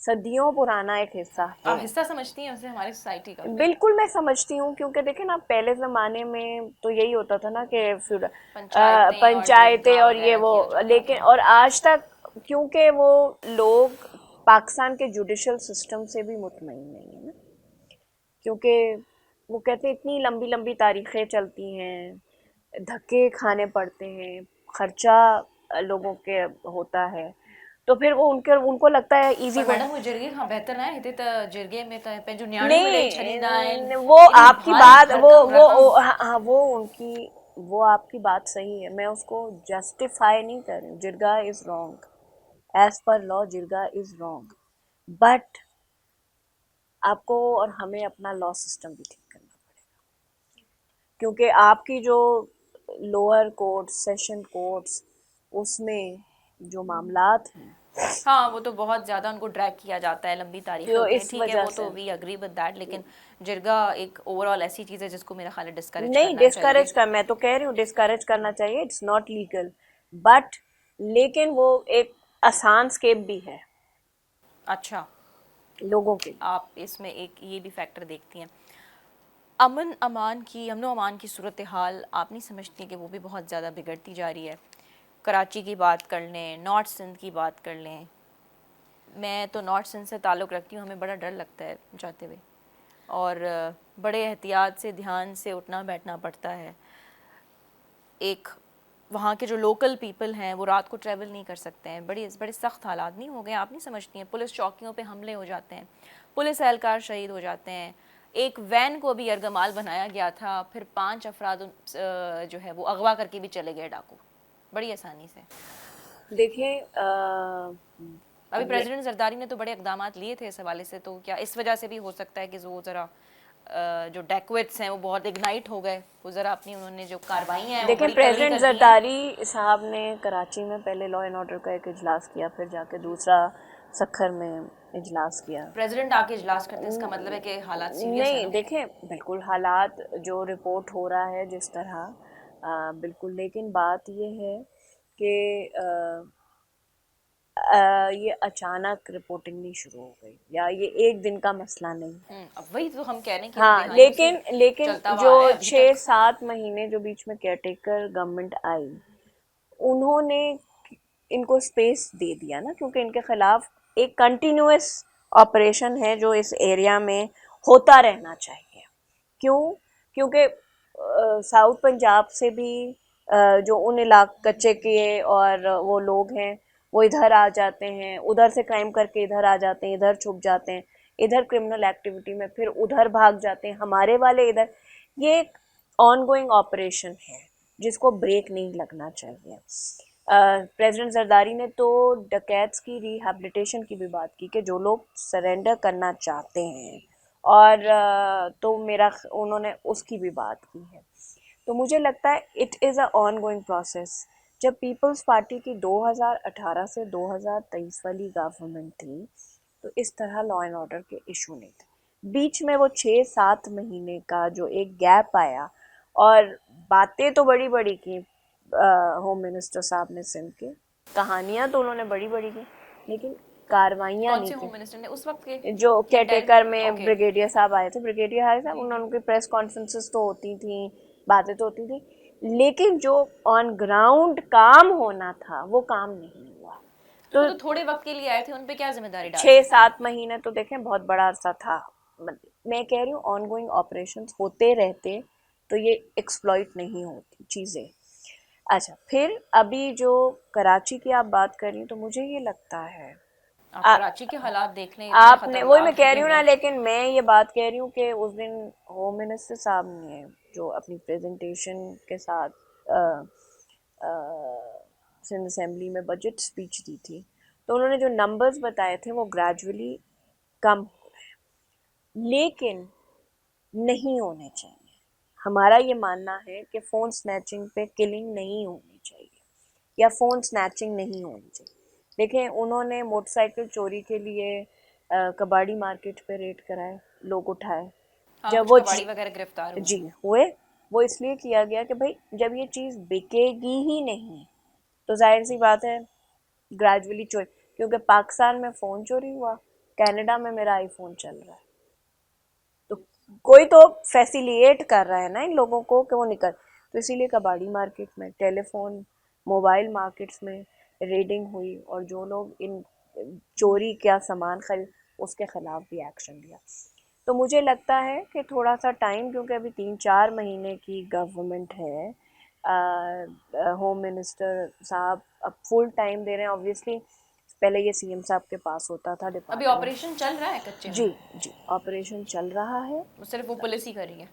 सदियों पुराना एक हिस्सा है। आप हिस्सा समझती हैं उसे हमारी सोसाइटी का? बिल्कुल मैं समझती हूँ, क्योंकि देखे ना पहले ज़माने में तो यही होता था ना कि फिर पंचायतें और पंचायतें जिरगा और ये वगैरह वो, किया जाता लेकिन था। और आज तक क्योंकि वो लोग पाकिस्तान के जुडिशल सिस्टम से भी मुतमईन नहीं है ना, क्योंकि वो कहते हैं इतनी लंबी लंबी तारीखें चलती हैं, धक्के खाने पड़ते हैं, खर्चा लोगों के होता है, तो फिर वो उनको लगता है इजी पर को। मैडम वो जिरगे खां बेहतर ना हिते त जिरगे में त पंहिंजो न्याणियूं मिड़ेई छॾींदा आहिनि, नहीं, वो एॾी आपकी भारी बात भरकम रकम। हाँ हाँ, वो आपकी बात सही है, मैं उसको जस्टिफाई नहीं कर रही हूँ। Jirga is wrong, as per law jirga is wrong, but आपको और हमें अपना लॉ सिस्टम भी ठीक करना पड़ेगा, क्योंकि आपकी जो लोअर कोर्ट, सेशन कोर्ट्स, उसमें जो मामलात हैं, हाँ, वो तो बहुत ज़्यादा उनको ड्रैग किया जाता है, लंबी तारीखें तो होती हैं, इस ठीक है, वजह वो से तो वी एग्री विद दैट, लेकिन जिरगा एक ओवरऑल ऐसी चीज़ है जिसको मेरा ख्याल है डिस्करेज नहीं करना चाहिए। डिस्करेज कर, मैं तो कह रही हूँ डिस्करेज करना चाहिए, इट्स नॉट लीगल, बट लेकिन वो एक आसान स्केप भी है अच्छा, लोगों के लिए। आप इसमें एक ये भी फैक्टर देखती हैं, अमनो अमान की सूरत हाल आप नहीं समझती कि वो भी बहुत ज़्यादा बिगड़ती जा रही है? कराची की बात कर लें, नॉर्थ सिंध की बात कर लें, मैं तो नॉर्थ सिंध से ताल्लुक़ रखती हूँ, हमें बड़ा डर लगता है जाते हुए, और बड़े एहतियात से ध्यान से उठना बैठना पड़ता है। एक वहाँ के जो लोकल पीपल हैं वो रात को ट्रैवल नहीं कर सकते हैं, बड़े सख्त हालात नहीं हो गए, आप नहीं समझती हैं, पुलिस चौकियों पे हमले हो जाते हैं, पुलिस एहलकार शहीद हो जाते हैं। एक वैन को भी यरगमाल बनाया गया था, फिर 5 अफराद जो है वो अगवा करके भी चले गए डाकू, बड़ी आसानी से। देखिए अभी प्रेसिडेंट जरदारी ने तो बड़े इकदाम लिए थे इस हवाले से, तो क्या इस वजह से भी हो सकता है कि वो ज़रा जो डेक्वेट्स हैं वो बहुत इग्नाइट हो गए, वो ज़रा अपनी उन्होंने जो कार्रवाइयाँ हैं वो देखें, बड़ी तगड़ी प्रेसिडेंट कर दी हैं। जरदारी साहब ने कराची में पहले लॉ एंड ऑर्डर का एक इजलास किया, फिर जाके दूसरा सखर में इजलास किया। प्रेसिडेंट आके इजलास करते हैं, इसका मतलब है कि हालात सीरियस है नहीं ना? देखें, बिल्कुल हालात जो रिपोर्ट हो रहा है जिस तरह, बिल्कुल, लेकिन बात ये है कि ये अचानक रिपोर्टिंग नहीं शुरू हो गई, या ये एक दिन का मसला नहीं है। अब वही तो हम कह रहे हैं कि वो हाँ, दिहाइयों से लेकिन चलता हुआ जो आ रहा है अभी तक। 6-7 महीने जो बीच में केयरटेकर गवर्नमेंट आई, उन्होंने इनको स्पेस दे दिया ना, क्योंकि इनके खिलाफ एक कंटिन्यूअस ऑपरेशन है जो इस एरिया में होता रहना चाहिए। क्यों? क्योंकि साउथ पंजाब से भी जो उन कच्चे के और वो लोग हैं वो इधर आ जाते हैं, उधर से क्राइम करके इधर आ जाते हैं, इधर छुप जाते हैं, इधर क्रिमिनल एक्टिविटी में फिर उधर भाग जाते हैं, हमारे वाले इधर। ये एक ऑनगोइंग ऑपरेशन है जिसको ब्रेक नहीं लगना चाहिए। प्रेसिडेंट जरदारी ने तो डकैत्स की रिहैबिलिटेशन की भी बात की कि जो लोग सरेंडर करना चाहते हैं, और तो मेरा उन्होंने उसकी भी बात की है। तो मुझे लगता है it is a on going process. जब पीपल्स पार्टी की 2018 से 2023 वाली गवर्नमेंट थी, तो इस तरह लॉ एंड ऑर्डर के इशू नहीं थे। बीच में वो 6-7 महीने का जो एक गैप आया, और बातें तो बड़ी बड़ी की होम मिनिस्टर साहब ने सिंध के, कहानियाँ तो उन्होंने बड़ी बड़ी की, लेकिन कार्रवाइयाँ कौन नहीं से होम की। मिनिस्टर ने उस वक्त के? जो कैंटेन? केयरटेकर में ओके। ब्रिगेडियर साहब आए थे, ब्रिगेडियर हाय साहब, उनकी प्रेस कॉन्फ्रेंसेस तो होती थी, बातें तो होती थी, लेकिन जो ऑन ग्राउंड काम होना था वो काम नहीं हुआ। वो तो तो थोड़े वक्त के लिए आए थे, उन पे क्या जिम्मेदारी डाल छः सकते हैं? सात महीने तो देखें बहुत बड़ा अरसा था। मैं कह रही हूँ ऑन गोइंग ऑपरेशन होते रहते तो ये एक्सप्लॉइट नहीं होती चीज़ें। अच्छा, फिर अभी जो कराची की आप बात कर रही हैं, तो मुझे ये लगता है आप कराची के हालात देख लें, इतने आपने, वही मैं खतरनाक कह हैं रही हूँ ना, वो। लेकिन मैं ये बात कह रही हूँ कि उस दिन होम मिनिस्टर साहब ने जो अपनी प्रेजेंटेशन के साथ सिंध असेंबली में बजट स्पीच दी थी, तो उन्होंने जो नंबर्स बताए थे वो ग्रेजुअली कम हो रहे हैं, लेकिन नहीं होने चाहिए। हमारा ये मानना है कि फ़ोन स्नैचिंग पे किलिंग नहीं होनी चाहिए या फ़ोन स्नैचिंग नहीं होनी चाहिए। देखें, उन्होंने मोटरसाइकिल चोरी के लिए कबाड़ी मार्केट पे रेड कराए, लोग उठाए। हाँ, जब कुछ वो कबाड़ी वगैरह गिरफ्तार हुए। जी हुए, वो इसलिए किया गया कि भाई जब ये चीज़ बिकेगी ही नहीं तो जाहिर सी बात है ग्रेजुअली चोरी, क्योंकि पाकिस्तान में फ़ोन चोरी हुआ, कनाडा में मेरा आईफोन चल रहा है, तो कोई तो फैसिलिएट कर रहा है ना इन लोगों को कि वो निकल। तो इसीलिए कबाड़ी मार्केट में, टेलीफोन, मोबाइल मार्केट्स में रेडिंग हुई और जो लोग इन चोरी का सामान खरीद, उसके खिलाफ भी एक्शन लिया। तो मुझे लगता है कि थोड़ा सा टाइम, क्योंकि अभी 3-4 महीने की गवर्नमेंट है, होम मिनिस्टर साहब अब फुल टाइम दे रहे हैं। ऑब्वियसली पहले ये सीएम साहब के पास होता था अभी डिपार्टमेंट। ऑपरेशन चल रहा है कच्चे में? जी जी, ऑपरेशन चल रहा है। वो सिर्फ वो पुलिस ही कर रही है?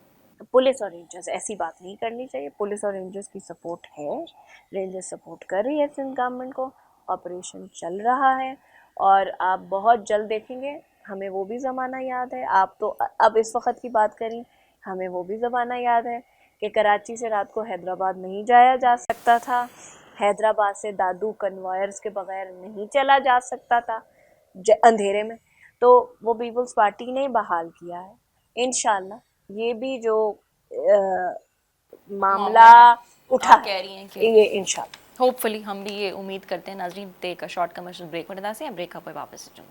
पुलिस और रेंजर्स, ऐसी बात नहीं करनी चाहिए, पुलिस और रेंजर्स की सपोर्ट है, रेंजर्स सपोर्ट कर रही है सिंध गवर्नमेंट को, ऑपरेशन चल रहा है। और आप बहुत जल्द देखेंगे, हमें वो भी ज़माना याद है, आप तो अब इस वक्त की बात करें, हमें वो भी ज़माना याद है कि कराची से रात को हैदराबाद नहीं जाया जा सकता था, हैदराबाद से दादू कन्वायर्स के बगैर नहीं चला जा सकता था अंधेरे में। तो वो पीपल्स पार्टी ने बहाल किया है। इंशाल्लाह ये भी जो मामला उठा आप कह रही हैं कि ये इंशाल्लाह। होपफुली हम भी ये उम्मीद करते हैं। नाजरीन, एक शॉर्ट कमर्शियल ब्रेक वठंदा से ब्रेक खां पोइ वापस अचूं।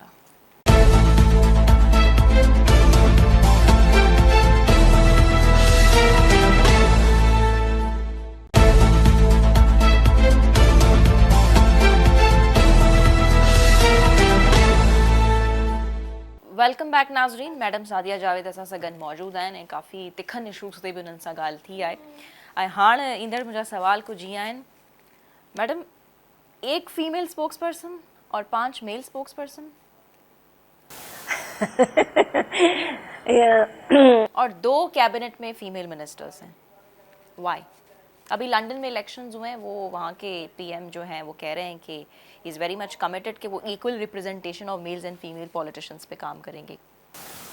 वेलकम बैक नाजरीन। मैडम सादिया जावेद असां सां गॾु मौजूदु आहिनि ऐं काफ़ी तिखनि इशूज़ ते बि उन्हनि सां ॻाल्हि थी आहे। ऐं हाणे ईंदड़ मुंहिंजा सवाल कुझु ईअं आहिनि, मैडम, एक फीमेल स्पोक्स पर्सन और 5 मेल स्पोक्स पर्सन और 2 कैबिनेट में फीमेल मिनिस्टर्स हैं, वाई? अभी लंदन में इलेक्शंस हुए हैं, वो वहाँ के पीएम जो हैं वो कह रहे हैं कि इज़ वेरी मच कमिटेड कि वो equal representation of males and female politicians पे काम करेंगे।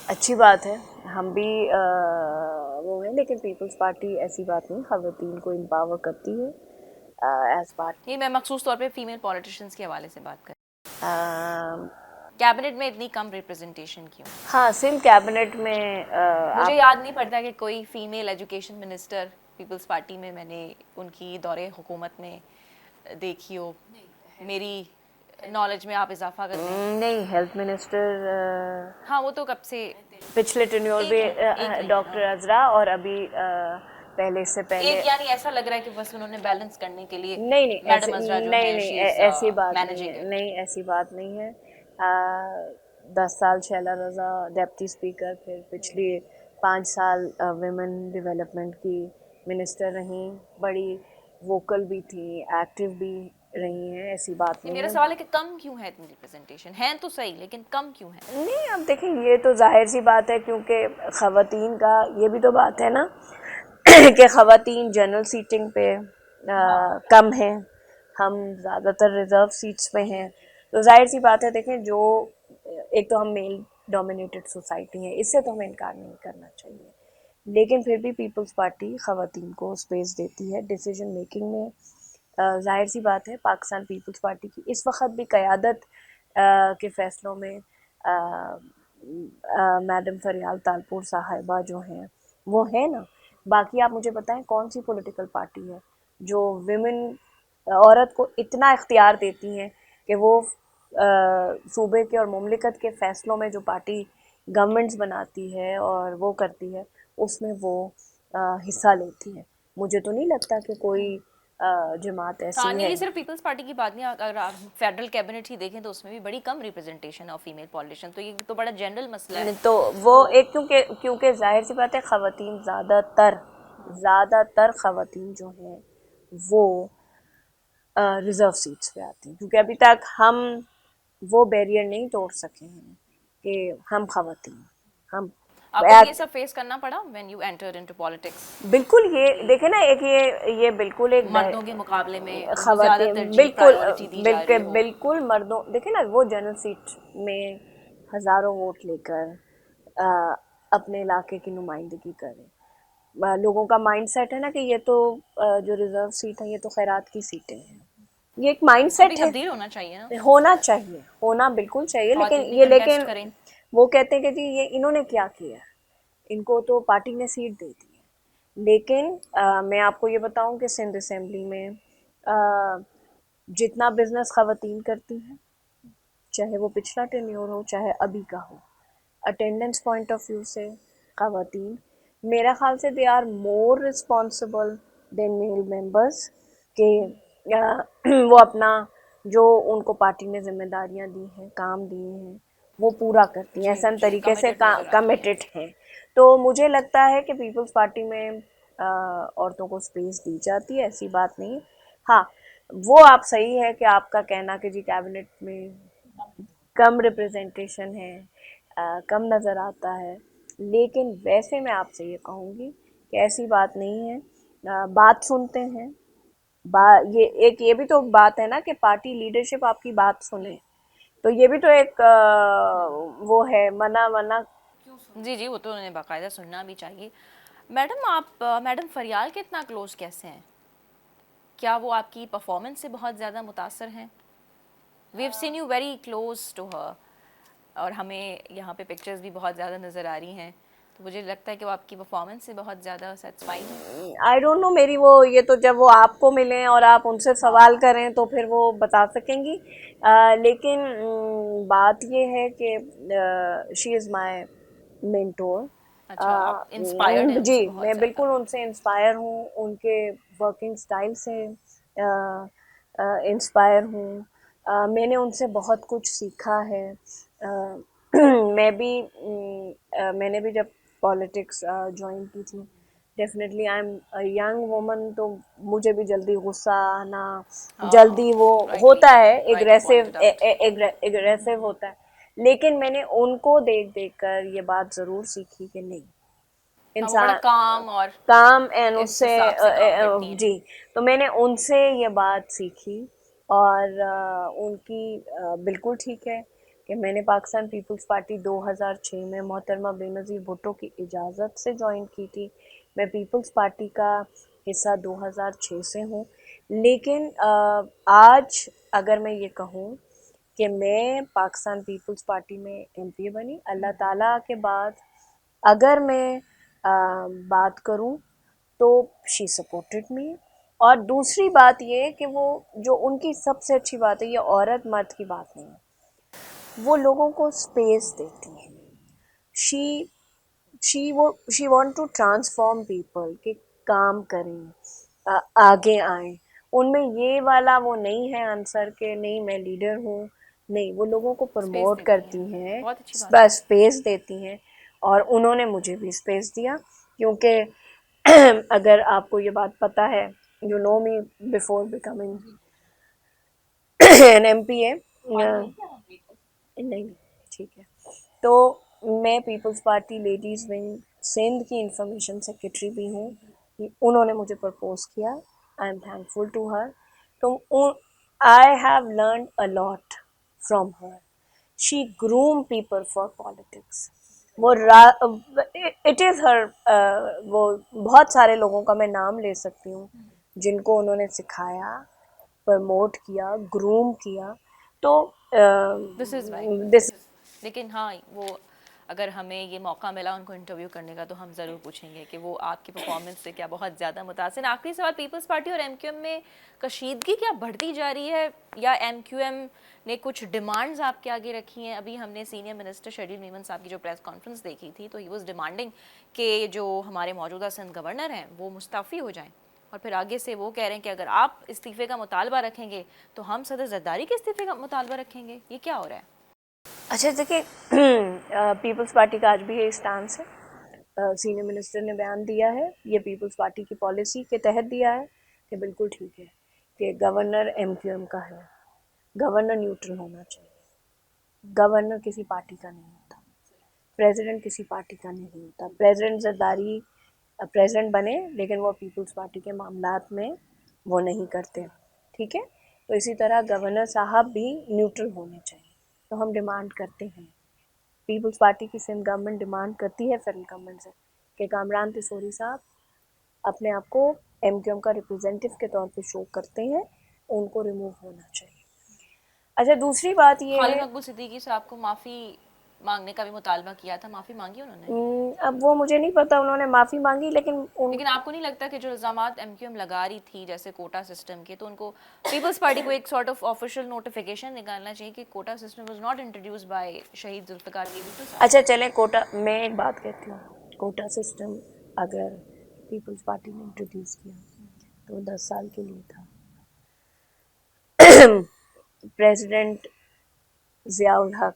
अच्छी बात है, हम भी वो हैं, लेकिन पीपल्स पार्टी ऐसी बात नहीं, ख़वातीन को एम्पावर करती है एज पार्टी। ये मैं मखसूस तौर पे फीमेल पॉलिटिशियंस के हवाले से बात कर, कैबिनेट में इतनी कम रिप्रेजेंटेशन क्यों? हाँ, सिंध कैबिनेट में मुझे याद नहीं पड़ता कि कोई female education minister People's Party में मैंने उनकी दौरे हुकूमत में देखी हो। मेरी नॉलेज में आप इजाफा कर दें। नहीं, हेल्थ मिनिस्टर हाँ, वो तो कब से पिछले टेन्योर में डॉक्टर अजरा, और अभी पहले से पहले एक, यानी ऐसा लग रहा है कि बस उन्होंने बैलेंस करने के लिए नहीं नहीं मैडम अजरा जो है नहीं ऐसी बात नहीं है, नहीं ऐसी बात नहीं है। 10 साल शैला रज़ा डेप्टी स्पीकर, फिर पिछले 5 साल विमेन डेवलपमेंट की मिनिस्टर रहीं, बड़ी वोकल भी थी, एक्टिव भी रही हैं, ऐसी बात नहीं मेरा है। सवाल है कि कम क्यों है इतनी रिप्रेजेंटेशन? है तो सही, लेकिन कम क्यों है? नहीं, अब देखिए, ये तो जाहिर सी बात है, क्योंकि ख़वातीन का ये भी तो बात है ना कि ख़वातीन जनरल सीटिंग पे कम हैं, हम ज़्यादातर रिज़र्व सीट्स पे हैं, तो जाहिर सी बात है। देखें, जो एक तो हम मेल डोमिनेटेड सोसाइटी है, इससे तो हमें इनकार नहीं करना चाहिए, लेकिन फिर भी पीपल्स पार्टी ख़वातीन को स्पेस देती है डिसीजन मेकिंग में। जाहिर सी बात है, पाकिस्तान पीपल्स पार्टी की इस वक्त भी क़यादत के फ़ैसलों में मैडम फरियाल तालपुर साहिबा जो हैं वो है ना। बाकी आप मुझे बताएं कौन सी पॉलिटिकल पार्टी है जो विमेन, औरत को इतना इख्तियार देती हैं कि वो सूबे के और मुमलिकत के फ़ैसलों में जो पार्टी गवर्नमेंट्स बनाती है और वो करती है, उसमें वो हिस्सा लेती है। मुझे तो नहीं लगता कि कोई जमात ऐसी हाँ, नहीं, है। ये सिर्फ पीपल्स पार्टी की बात नहीं, अगर आप फेडरल कैबिनेट ही देखें तो उसमें भी बड़ी कम रिप्रेजेंटेशन ऑफ फीमेल पॉलिटिशियन, तो ये तो बड़ा जनरल मसला है। तो वो एक, क्योंकि जाहिर सी बात है, ख़वातीन ज़्यादातर ख़वातीन जो हैं वो रिज़र्व सीट्स पे आती हैं, क्योंकि अभी तक हम वो बैरियर नहीं तोड़ सके हैं कि हम ख़वातीन, हम आपको ये सब फेस करना पड़ा when you enter into politics? बिल्कुल। ये देखे ना, एक ये बिल्कुल एक मर्दों के मुकाबले में ख़वातीन, बिल्कुल बिल्कुल मर्दों, देखे ना, वो जनरल सीट में हज़ारों वोट लेकर अपने इलाके की नुमाइंदगी करें। लोगों का माइंडसेट है ना कि ये तो जो रिजर्व सीट है ये तो खैरात की सीटें हैं, ये एक इसमें भी माइंडसेट है। तब्दील होना चाहिए ना, होना चाहिए, होना बिल्कुल चाहिए, लेकिन ख़वातीन भी ये कंटेस्ट लेकिन करें। वो कहते हैं कि जी ये इन्होंने क्या किया, इनको तो पार्टी ने सीट दे दी है। लेकिन मैं आपको ये बताऊं कि सिंध असेंबली में जितना बिजनेस ख़वातीन करती हैं, चाहे वो पिछला टेन्योर हो चाहे अभी का हो, अटेंडेंस पॉइंट ऑफ व्यू से ख़वातीन मेरा ख्याल से they are more responsible than male members के वो अपना जो उनको पार्टी ने जिम्मेदारियां दी हैं, काम दिए हैं, वो पूरा करती हैं, जी ऐसा जी, तरीके से कमिटेड नज़र आती हैं। कमिटेड हैं। तो मुझे लगता है कि पीपल्स पार्टी में औरतों को स्पेस दी जाती है, ऐसी बात नहीं है। हाँ, वो आप सही है कि आपका कहना कि जी कैबिनेट में कम रिप्रेजेंटेशन है, कम नज़र आता है, लेकिन वैसे मैं आपसे ये कहूँगी कि ऐसी बात नहीं है। बात सुनते हैं, ये एक ये भी तो बात है ना कि पार्टी लीडरशिप आपकी बात सुने, तो ये भी तो एक वो है, मना मना। जी जी, वो तो उन्हें बाकायदा सुनना भी चाहिए। मैडम आप मैडम फरियाल के इतना क्लोज कैसे हैं? क्या वो आपकी परफॉर्मेंस से बहुत ज़्यादा मुतासर हैं? We have seen you very close to her, और हमें यहाँ पे पिक्चर्स भी बहुत ज़्यादा नज़र आ रही हैं, तो मुझे लगता है कि वो आपकी परफॉर्मेंस से बहुत ज़्यादा सेटिस्फाइड हैं। आई डोंट नो, मेरी वो ये तो जब वो आपको मिलें और आप उनसे सवाल करें तो फिर वो बता सकेंगी। लेकिन बात ये है कि शी इज़ माय मेंटोर। अच्छा, आप इंस्पायर्ड हैं जी, उनसे बहुत मैं ज़्यादा। बिल्कुल उनसे इंस्पायर हूँ, उनके वर्किंग स्टाइल से इंस्पायर हूँ। मैंने उनसे बहुत कुछ सीखा है। मैं भी मैंने भी जब पॉलिटिक्स ज्वाइन की थी, definitely I am a young woman, तो मुझे भी जल्दी गुस्सा आना, हाँ, जल्दी वो राइटली होता है, राइटली पॉइंटेड आउट। एग्रेसिव होता है। लेकिन मैंने उनको देख देख कर ये बात ज़रूर सीखी कि नहीं, हाँ, वो बड़ा इंसान काम और काम एंड इस उससे हिसाब से काम करती हैं। जी, तो मैंने उनसे ये बात सीखी। और उनकी बिल्कुल ठीक है कि मैंने पाकिस्तान पीपल्स पार्टी 2006 में मोहतरमा बेनज़ीर भुट्टो की इजाज़त से ज्वाइन की थी। मैं पीपल्स पार्टी का हिस्सा 2006 से हूँ। लेकिन आज अगर मैं ये कहूँ कि मैं पाकिस्तान पीपल्स पार्टी में एमपी बनी, अल्लाह ताला के बाद अगर मैं बात करूं तो शी सपोर्टेड मी। और दूसरी बात ये कि वो जो उनकी सबसे अच्छी बात है, ये औरत मर्द की बात नहीं है, वो लोगों को स्पेस देती है। She she want to transform people के काम करें, आगे आए। उनमें ये वाला वो नहीं है आंसर के नहीं मैं लीडर हूँ, नहीं, वो लोगों को स्पेस प्रमोट देती करती हैं, हैं, बहुत अच्छी बात है। स्पेस देती हैं। और उन्होंने मुझे भी स्पेस दिया, क्योंकि अगर आपको ये बात पता है, you know me before becoming an M P A, नहीं, ठीक है। तो मैं पीपल्स पार्टी लेडीज़ विंग सिंध की इंफॉर्मेशन सेक्रेटरी भी हूँ। उन्होंने मुझे प्रपोज किया, I am thankful to her. तो I have learn a lot from her. She groom people for politics. वो इट इज़ हर, वो बहुत सारे लोगों का मैं नाम ले सकती हूँ जिनको उन्होंने सिखाया, प्रमोट किया, ग्रूम किया। तो दिस इज़ वाई। दिस लेकिन हाँ, वो अगर हमें ये मौका मिला उनको इंटरव्यू करने का तो हम ज़रूर पूछेंगे कि वो आपकी परफॉर्मेंस से क्या बहुत ज़्यादा मुतासिर। आखिरी सवाल, पीपल्स पार्टी और एमक्यूएम में कशीदगी क्या बढ़ती जा रही है, या एमक्यूएम ने कुछ डिमांड्स आपके आगे रखी हैं? अभी हमने सीनियर मिनिस्टर शहरील मेमन साहब की जो प्रेस कॉन्फ्रेंस देखी थी, तो ही वॉज डिमांडिंग कि जो हमारे मौजूदा सिंध गवर्नर हैं वो मुस्ताफ़ी हो जाएं, और फिर आगे से वो कह रहे हैं कि अगर आप इस्तीफ़े का मुतालबा रखेंगे तो हम सदर जरदारी के इस्तीफ़े का मुतालबा रखेंगे। ये क्या हो रहा है? अच्छा देखिए, पीपल्स पार्टी का आज भी यही स्टांस है। सीनियर मिनिस्टर ने बयान दिया है, ये पीपल्स पार्टी की पॉलिसी के तहत दिया है कि बिल्कुल ठीक है कि गवर्नर एमक्यूएम का है, गवर्नर न्यूट्रल होना चाहिए, गवर्नर किसी पार्टी का नहीं होता, प्रेसिडेंट किसी पार्टी का नहीं होता। प्रेसिडेंट जरदारी प्रेसिडेंट बने, लेकिन वो पीपल्स पार्टी के मामलात में वो नहीं करते, ठीक है। तो इसी तरह गवर्नर साहब भी न्यूट्रल होने चाहिए। तो हम डिमांड करते हैं पीपल्स पार्टी की सिंध गवर्नमेंट डिमांड करती है फेडरल गवर्नमेंट से कि कामरान तिसोरी साहब अपने आप को एमक्यूएम का रिप्रेजेंटेटिव के तौर पे शो करते हैं, उनको रिमूव होना चाहिए। अच्छा, दूसरी बात ये खालिद है, मकबूल सिद्दीकी साहब को माफ़ी मांगने का भी मुतालबा किया था, माफ़ी मांगी उन्होंने? अब वो मुझे नहीं पता उन्होंने माफ़ी मांगी, लेकिन लेकिन आपको नहीं लगता कि जो इल्ज़ामात एमक्यूएम लगा रही थी जैसे कोटा सिस्टम के, तो उनको पीपल्स पार्टी को एक सॉर्ट ऑफ ऑफिशियल नोटिफिकेशन निकालना चाहिए कि quota system was not introduced by शहीद जुल्फ़िकार अली भुट्टो साहब? अच्छा चलें, कोटा, मैं एक बात कहती हूँ, कोटा सिस्टम अगर पीपल्स पार्टी ने इंट्रोड्यूस किया तो 10 साल के लिए था। प्रेसिडेंट ज़ियाउल हक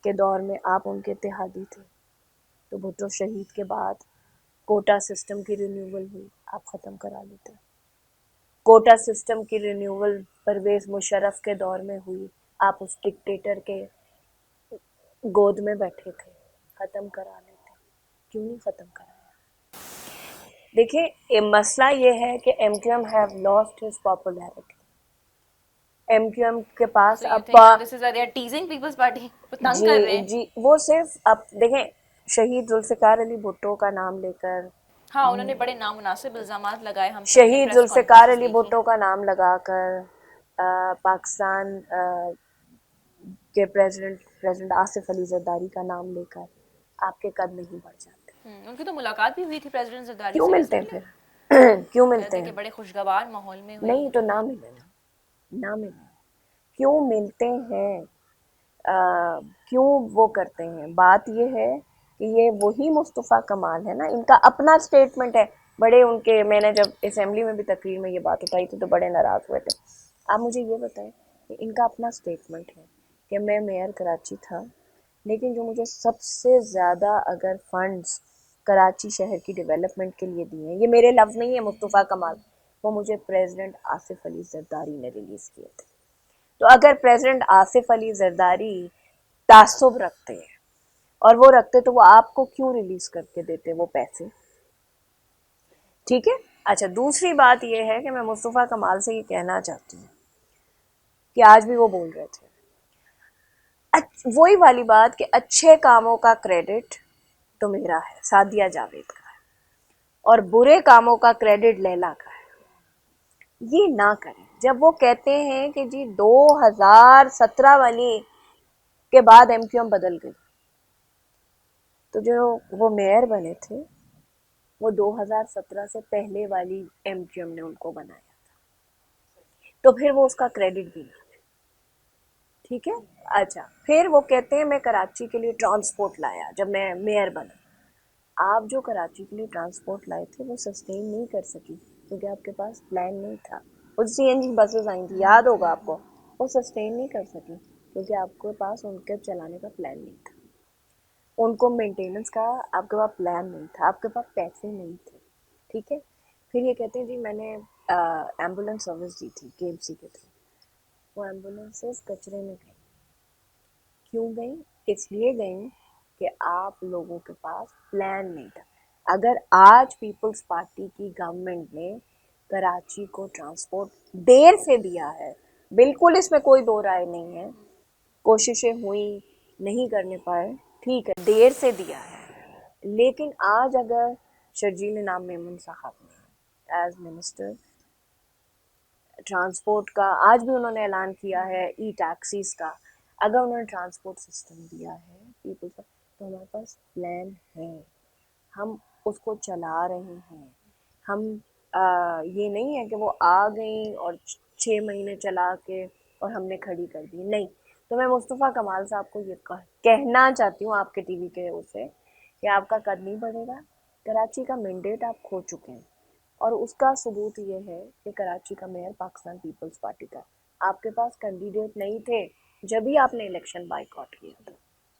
के दौर में आप उनके इत्तेहादी थे, तो भुट्टो शहीद के बाद कोटा सिस्टम की रिन्यूअल हुई, आप ख़त्म करा लेते। कोटा सिस्टम की रिन्यूअल परवेज़ मुशर्रफ के दौर में हुई, आप उस डिक्टेटर के गोद में बैठे थे, ख़त्म करा लेते। क्यों नहीं ख़त्म कराया? देखिए, मसला ये है कि MQM have lost his popularity. MQM के पास So you अब think now this is they are teasing People's Party को तंग कर रहे जी हैं? जी, वो सिर्फ अब देखें, शहीद जुल्फ़िकार अली भुट्टो का नाम लेकर, हाँ, उन्होंने बड़े नामुनासिब इल्ज़ामात लगाए, हम सब ने शहीद प्रेस जुल्फ़िकार कॉन्फ्रेंसेस अली देखी। भुट्टो का नाम लगाकर पाकिस्तान के प्रेसिडेंट आसिफ अली जरदारी का नाम लेकर आपके कद नहीं बढ़ जाते। उनकी तो मुलाकात भी हुई थी प्रेसिडेंट जरदारी क्यों से, ऐसा मिलते हैं नहीं लगा? फिर? क्यों मिलते कहते कि हैं? बड़े खुशगवार माहौल में हुई। नहीं तो ना मिले ना, ना मिले, क्यों मिलते हैं? क्यों वो करते हैं? बात ये है कि ये वही मुस्तफ़ा कमाल है ना, इनका अपना स्टेटमेंट है। बड़े उनके, मैंने जब असेंबली में भी तकरीर में ये बात उठाई थी तो बड़े नाराज़ हुए थे। आप मुझे ये बताएं कि इनका अपना स्टेटमेंट है कि मैं मेयर कराची था, लेकिन जो मुझे सबसे ज़्यादा अगर फंड्स कराची शहर की डेवलपमेंट के लिए दिए हैं, ये मेरे लफ्ज़ नहीं है मुस्तफ़ा कमाल, वो मुझे प्रेसिडेंट आसिफ अली जरदारी ने रिलीज़ किए थे। तो अगर प्रेसिडेंट आसिफ अली जरदारी तासुब रखते हैं और वो रखते तो वो आपको क्यों रिलीज करके देते वो पैसे? ठीक है। अच्छा, दूसरी बात ये है कि मैं मुस्तफ़ा कमाल से ये कहना चाहती हूँ कि आज भी वो बोल रहे थे वही वाली बात कि अच्छे कामों का क्रेडिट तो मेरा है, सादिया जावेद का है, और बुरे कामों का क्रेडिट लैला का है। ये ना करें। जब वो कहते हैं कि जी 2017 वाली के बाद एमक्यूएम बदल गई, तो जो वो मेयर बने थे वो 2017 से पहले वाली एमक्यूएम ने उनको बनाया था, तो फिर वो उसका क्रेडिट भी ना लें। ठीक है। अच्छा, फिर वो कहते हैं मैं कराची के लिए ट्रांसपोर्ट लाया जब मैं मेयर बना। आप जो कराची के लिए ट्रांसपोर्ट लाए थे वो सस्टेन नहीं कर सकी क्योंकि आपके पास प्लान नहीं था। वो सीएनजी बसेस आई थी, याद होगा आपको, वो सस्टेन नहीं कर सकी क्योंकि आपके पास उनके चलाने का प्लान नहीं था, उनको मेंटेनेंस का आपके पास प्लान नहीं था, आपके पास पैसे नहीं थे। ठीक है। फिर ये कहते हैं जी मैंने एम्बुलेंस सर्विस दी थी केएमसी के थ्रू, वो एम्बुलेंसेस कचरे में गई। क्यों गई? इसलिए गई कि आप लोगों के पास प्लान नहीं था। अगर आज पीपल्स पार्टी की गवर्नमेंट ने कराची को ट्रांसपोर्ट देर से दिया है, बिल्कुल इसमें कोई दो राय नहीं है, कोशिशें हुई, नहीं करने पाए, ठीक है, देर से दिया है, लेकिन आज अगर शर्जील इनाम मेमन साहब ने एज मिनिस्टर ट्रांसपोर्ट का, आज भी उन्होंने ऐलान किया है ई टैक्सीज का, अगर उन्होंने ट्रांसपोर्ट सिस्टम दिया है पीपल का, तो हमारे पास प्लान है, हम उसको चला रहे हैं। हम ये नहीं है कि वो आ गई और 6 महीने चला के और हमने खड़ी कर दी, नहीं। तो मैं मुस्तफ़ा कमाल साहब को ये कहना चाहती हूँ आपके टीवी के उससे कि आपका कद नहीं बढ़ेगा। कराची का मैंडेट आप खो चुके हैं और उसका सबूत ये है कि कराची का मेयर पाकिस्तान पीपल्स पार्टी का, आपके पास कैंडिडेट नहीं थे जब भी आपने इलेक्शन बाइकआउट किया था।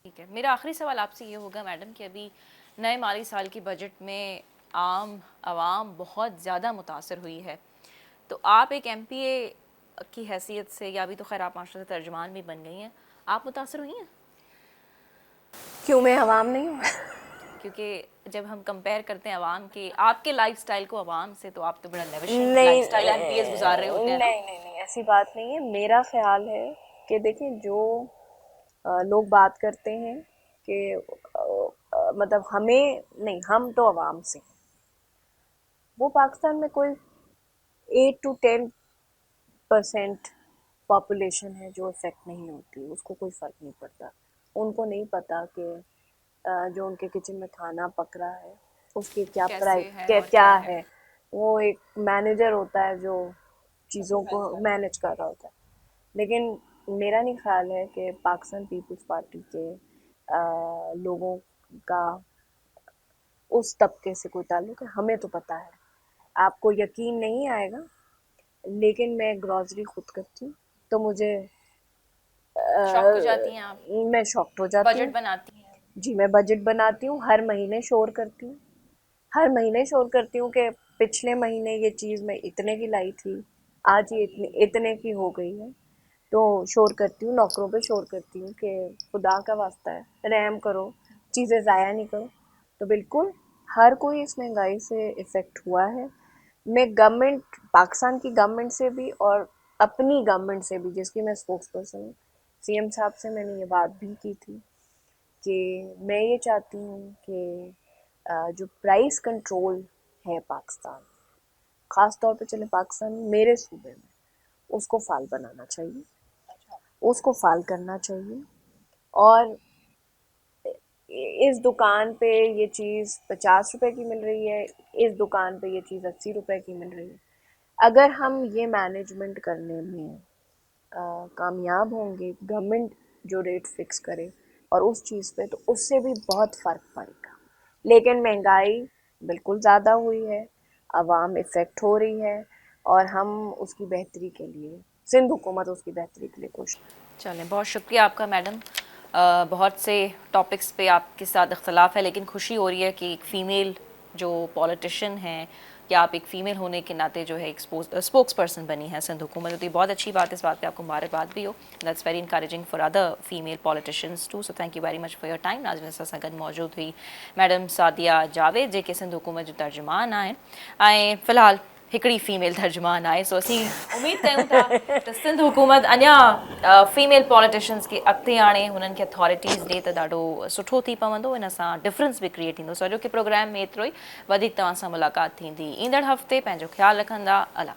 ठीक है, मेरा आखिरी सवाल आपसे ये होगा मैडम कि अभी नए माली साल की बजट में आम आवाम बहुत ज़्यादा मुतासर हुई है, तो आप एक एमपीए की हैसियत से, या अभी तो खैर आप माशा से तर्जुमान भी बन गई हैं, आप मुतासर हुई हैं? क्यों मैं आवाम नहीं हूँ? क्योंकि जब हम कंपेयर करते हैं आवाम के, आपके लाइफस्टाइल को आवाम से, तो आप तो बड़ा लेविश नहीं लाइफस्टाइल एमपीएस गुजार रहे होते हैं ना। नहीं, ऐसी बात नहीं है। मेरा ख्याल है कि देखें, जो लोग बात करते हैं कि मतलब हमें नहीं, हम तो आवाम से, वो पाकिस्तान में कोई 8 to 10% पॉपुलेशन है जो इफ़ेक्ट नहीं होती, उसको कोई फ़र्क नहीं पड़ता। उनको नहीं पता कि जो उनके किचन में खाना पक रहा है उसकी क्या कैसे है क्या और क्या क्या है। है। वो एक मैनेजर होता है जो चीज़ों को मैनेज कर रहा होता है। लेकिन मेरा नहीं ख्याल है कि पाकिस्तान पीपल्स पार्टी के लोगों का उस तबके से कोई ताल्लुक है, हमें तो पता है। आपको यकीन नहीं आएगा, लेकिन मैं ग्रॉसरी खुद करती हूँ, तो मुझे शौक हो जाती हैं आप, मैं शॉक्ड हो जाती बजट हूँ। बनाती हैं। जी, मैं बजट बनाती हूँ, हर महीने शोर करती हूँ, हर महीने शोर करती हूँ कि पिछले महीने ये चीज़ मैं इतने की लाई थी, आज ये इतने की हो गई है। तो शोर करती हूँ, नौकरों पे शोर करती हूँ कि खुदा का वास्ता है, रहम करो, चीज़ें ज़ाया नहीं करो। तो बिल्कुल हर कोई इस महंगाई से इफ़ेक्ट हुआ है। मैं गवर्नमेंट, पाकिस्तान की गवर्नमेंट से भी और अपनी गवर्नमेंट से भी, जिसकी मैं स्पोक्स पर्सन हूँ, सीएम साहब से मैंने ये बात भी की थी कि मैं ये चाहती हूँ कि जो प्राइस कंट्रोल है पाकिस्तान, ख़ास तौर पे चले पाकिस्तान मेरे सूबे में, उसको फाल बनाना चाहिए, उसको फाल करना चाहिए। और इस दुकान पे ये चीज़ 50 रुपए की मिल रही है, इस दुकान पे ये चीज़ 80 रुपए की मिल रही है। अगर हम ये मैनेजमेंट करने में कामयाब होंगे, गवर्नमेंट जो रेट फिक्स करे और उस चीज़ पे, तो उससे भी बहुत फ़र्क पड़ेगा। लेकिन महंगाई बिल्कुल ज़्यादा हुई है, आवाम इफ़ेक्ट हो रही है, और हम उसकी बेहतरी के लिए, सिंध हुकूमत उसकी बेहतरी के लिए कोशिश। चलें, बहुत शुक्रिया आपका मैडम। बहुत से टॉपिक्स पे आपके साथ इख्तलाफ है, लेकिन खुशी हो रही है कि एक फ़ीमेल जो पॉलिटिशियन हैं, या आप एक फ़ीमेल होने के नाते जो है एक स्पोक्स पर्सन बनी है सिंध हुकूमत, तो ये बहुत अच्छी बात है। इस बात पे आपको मुबारकबाद भी हो। That's very encouraging for other female politicians too. So thank you very much for your time. नाज़रीन सां गॾु मौजूद हुई मैडम सादिया जावेद, जेके सिंध हुकूमत जो तर्जुमान आहिनि, ऐं फ़िलहाल हिकिड़ी फीमेल तर्जुमान आहे। सो असीं उमेद कयूं था त सिंध हुकूमत अञा फीमेल पॉलिटिशियंस खे अॻिते आणे, हुननि खे अथॉरिटीज़ ॾिए त ॾाढो सुठो थी पवंदो, इन सां डिफरेंस बि क्रिएट थींदो। सो अॼोके प्रोग्राम में एतिरो ई, वधीक तव्हां सां मुलाक़ात थींदी ईंदड़ हफ़्ते। पंहिंजो ख़्यालु रखंदा। अला।